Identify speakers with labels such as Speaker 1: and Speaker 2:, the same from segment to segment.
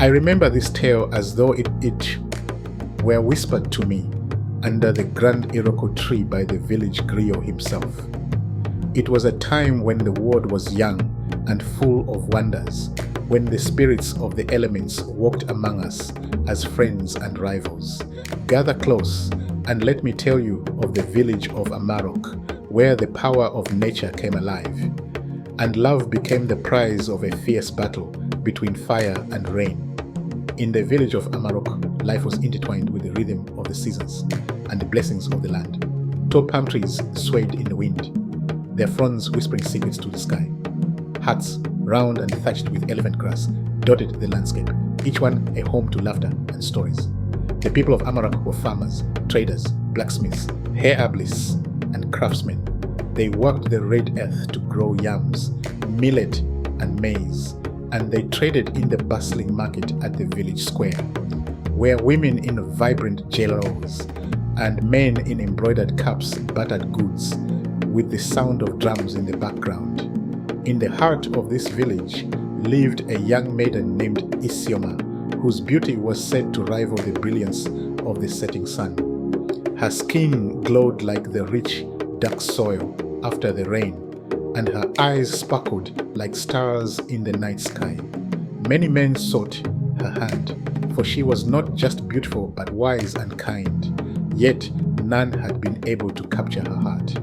Speaker 1: I remember this tale as though it were whispered to me under the grand Iroko tree by the village griot himself. It was a time when the world was young and full of wonders, when the spirits of the elements walked among us as friends and rivals. Gather close and let me tell you of the village of Amarok, where the power of nature came alive, and love became the prize of a fierce battle between fire and rain. In the village of Amarok, life was intertwined with the rhythm of the seasons and the blessings of the land. Tall palm trees swayed in the wind, their fronds whispering secrets to the sky. Huts, round and thatched with elephant grass, dotted the landscape, each one a home to laughter and stories. The people of Amarok were farmers, traders, blacksmiths, hair herbalists, and craftsmen. They worked the red earth to grow yams, millet, and maize, and they traded in the bustling market at the village square, where women in vibrant jelos and men in embroidered caps battered goods, with the sound of drums in the background. In the heart of this village lived a young maiden named Isioma, whose beauty was said to rival the brilliance of the setting sun. Her skin glowed like the rich, dark soil after the rain, and her eyes sparkled like stars in the night sky. Many men sought her hand, for she was not just beautiful but wise and kind, yet none had been able to capture her heart.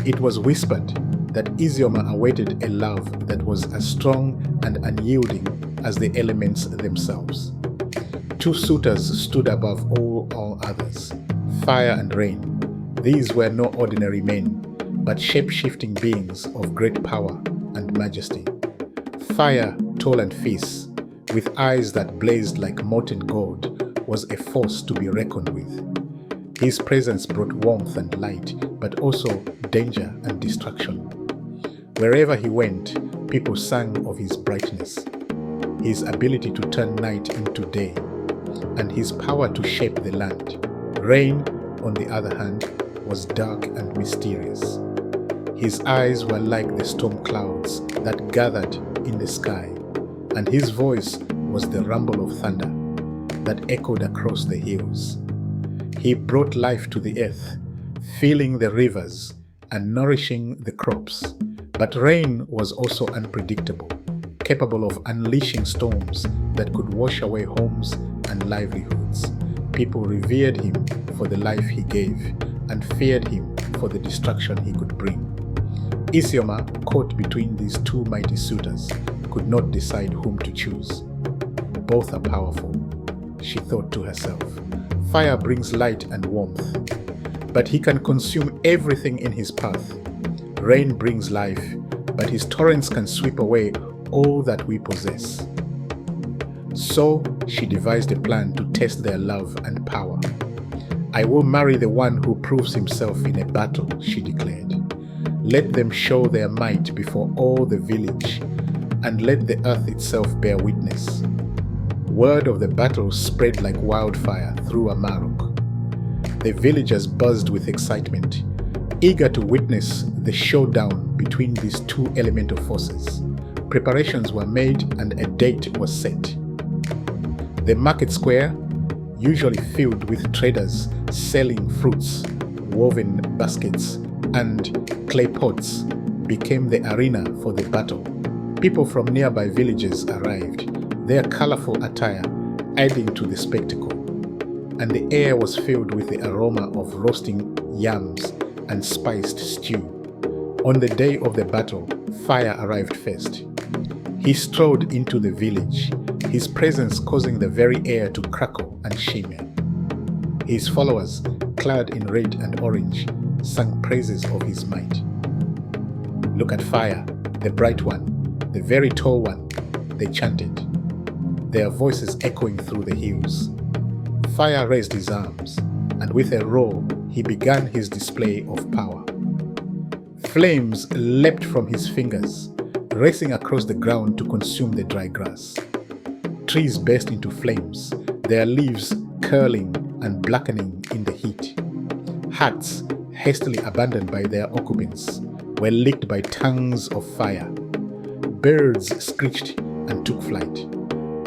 Speaker 1: It was whispered that Isioma awaited a love that was as strong and unyielding as the elements themselves. Two suitors stood above all others, fire and rain. These were no ordinary men, but shape-shifting beings of great power and majesty. Fire, tall and fierce, with eyes that blazed like molten gold, was a force to be reckoned with. His presence brought warmth and light, but also danger and destruction. Wherever he went, people sang of his brightness, his ability to turn night into day, and his power to shape the land. Rain, on the other hand, was dark and mysterious. His eyes were like the storm clouds that gathered in the sky, and his voice was the rumble of thunder that echoed across the hills. He brought life to the earth, filling the rivers and nourishing the crops. But rain was also unpredictable, capable of unleashing storms that could wash away homes and livelihoods. People revered him for the life he gave and feared him for the destruction he could bring. Isioma, caught between these two mighty suitors, could not decide whom to choose. Both are powerful, she thought to herself. Fire brings light and warmth, but he can consume everything in his path. Rain brings life, but his torrents can sweep away all that we possess. So she devised a plan to test their love and power. I will marry the one who proves himself in a battle, she declared. Let them show their might before all the village, and let the earth itself bear witness. Word of the battle spread like wildfire through Amarok. The villagers buzzed with excitement, eager to witness the showdown between these two elemental forces. Preparations were made and a date was set. The market square, usually filled with traders selling fruits, woven baskets, and clay pots, became the arena for the battle. People from nearby villages arrived, their colorful attire adding to the spectacle, and the air was filled with the aroma of roasting yams and spiced stew. On the day of the battle, Fire arrived first. He strode into the village, his presence causing the very air to crackle and shimmer. His followers, clad in red and orange, sang praises of his might. Look at Fire, the bright one, the very tall one, they chanted, their voices echoing through the hills. Fire raised his arms, and with a roar, he began his display of power. Flames leapt from his fingers, racing across the ground to consume the dry grass. Trees burst into flames, their leaves curling and blackening in the heat. Huts, hastily abandoned by their occupants, were licked by tongues of fire. Birds screeched and took flight.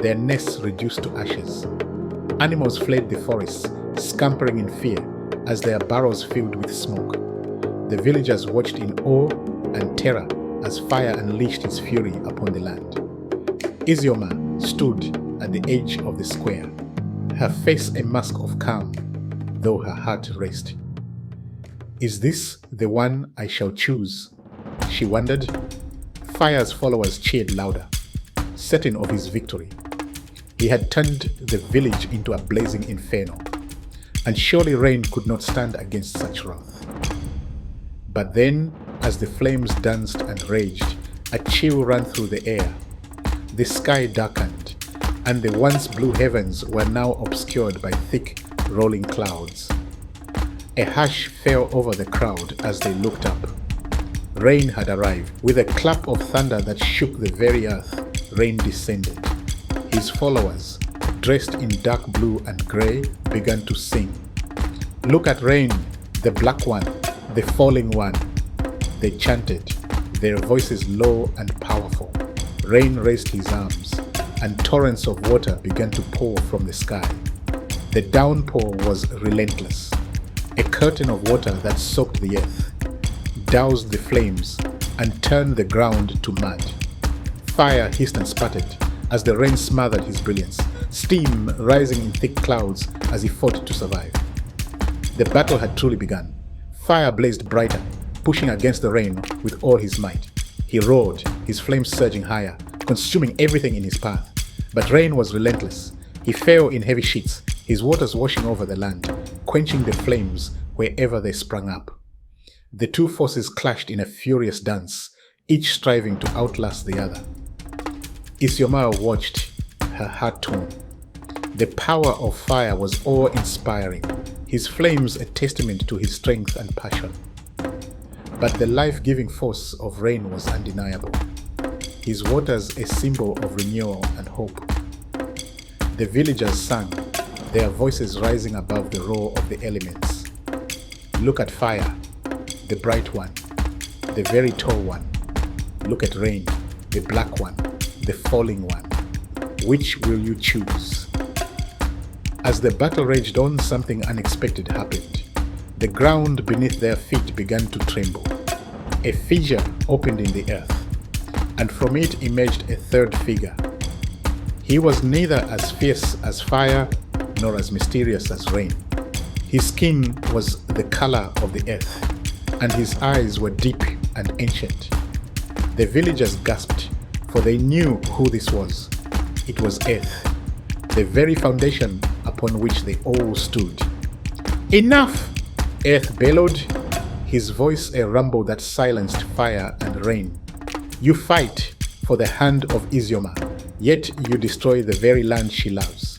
Speaker 1: their nests reduced to ashes. Animals fled the forests, scampering in fear as their burrows filled with smoke. The villagers watched in awe and terror as fire unleashed its fury upon the land. Isioma stood at the edge of the square, her face a mask of calm, though her heart raced. "Is this the one I shall choose?" she wondered. Fire's followers cheered louder, certain of his victory. He had turned the village into a blazing inferno, and surely rain could not stand against such wrath. But then, as the flames danced and raged, a chill ran through the air. The sky darkened, and the once blue heavens were now obscured by thick, rolling clouds. A hush fell over the crowd as they looked up. Rain had arrived. With a clap of thunder that shook the very earth, rain descended. His followers, dressed in dark blue and grey, began to sing. "Look at rain, the black one, the falling one," they chanted, their voices low and powerful. Rain raised his arms, and torrents of water began to pour from the sky. The downpour was relentless, a curtain of water that soaked the earth, doused the flames, and turned the ground to mud. Fire hissed and sputtered as the rain smothered his brilliance, steam rising in thick clouds as he fought to survive. The battle had truly begun. Fire blazed brighter, pushing against the rain with all his might. He roared, his flames surging higher, consuming everything in his path. But rain was relentless. He fell in heavy sheets, his waters washing over the land, quenching the flames wherever they sprang up. The two forces clashed in a furious dance, each striving to outlast the other. Isioma watched, her heart torn. The power of fire was awe-inspiring, his flames a testament to his strength and passion. But the life-giving force of rain was undeniable, his waters a symbol of renewal and hope. The villagers sang, their voices rising above the roar of the elements. "Look at fire, the bright one, the very tall one. Look at rain, the black one, the falling one. Which will you choose?" As the battle raged on, something unexpected happened. The ground beneath their feet began to tremble. A fissure opened in the earth, and from it emerged a third figure. He was neither as fierce as fire nor as mysterious as rain. His skin was the color of the earth, and his eyes were deep and ancient. The villagers gasped, for they knew who this was. It was Earth, the very foundation upon which they all stood. "Enough!" Earth bellowed, his voice a rumble that silenced fire and rain. "You fight for the hand of Isioma, yet you destroy the very land she loves.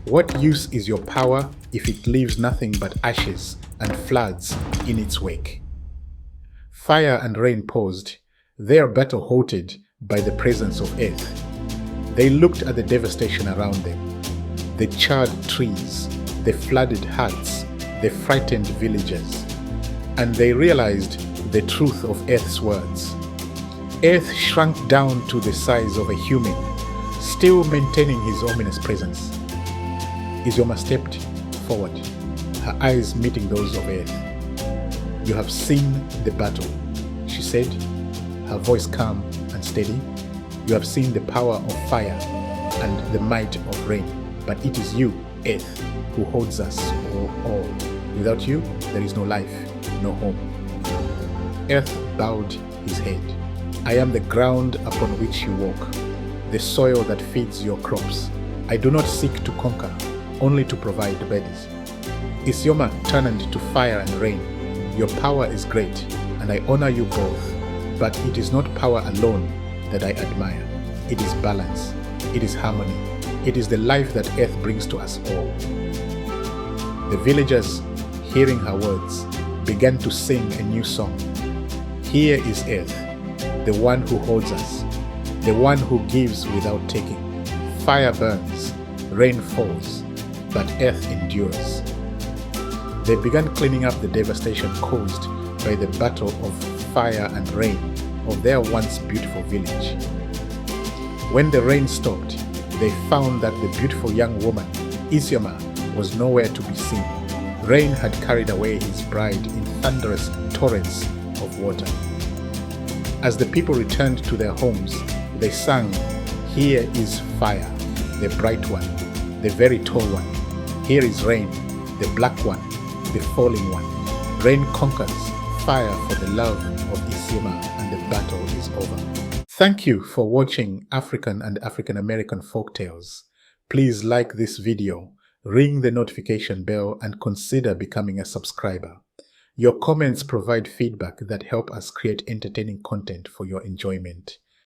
Speaker 1: What use is your power if it leaves nothing but ashes and floods in its wake?" Fire and rain paused, their battle halted by the presence of Earth. They looked at the devastation around them, the charred trees, the flooded huts, the frightened villagers, and they realized the truth of Earth's words. Earth shrunk down to the size of a human, still maintaining his ominous presence. Isioma stepped forward, her eyes meeting those of Earth. "You have seen the battle," she said, her voice calm and steady. "You have seen the power of fire and the might of rain, but it is you, Earth, who holds us all. Without you, there is no life, no home." Earth bowed his head. "I am the ground upon which you walk, the soil that feeds your crops. I do not seek to conquer, only to provide beds." Isioma turned to fire and rain. "Your power is great, and I honor you both, but it is not power alone that I admire. It is balance, it is harmony, it is the life that Earth brings to us all." The villagers, hearing her words, began to sing a new song. "Here is Earth, the one who holds us, the one who gives without taking. Fire burns, rain falls, but Earth endures." They began cleaning up the devastation caused by the battle of fire and rain of their once beautiful village. When the rain stopped, they found that the beautiful young woman, Isioma, was nowhere to be seen. Rain had carried away his bride in thunderous torrents of water. As the people returned to their homes, they sang, "Here is fire, the bright one, the very tall one. Here is rain, the black one, the falling one. Rain conquers, fire for the love of Isioma, and the battle is over." Thank you for watching African and African American folktales. Please like this video, ring the notification bell, and consider becoming a subscriber. Your comments provide feedback that help us create entertaining content for your enjoyment.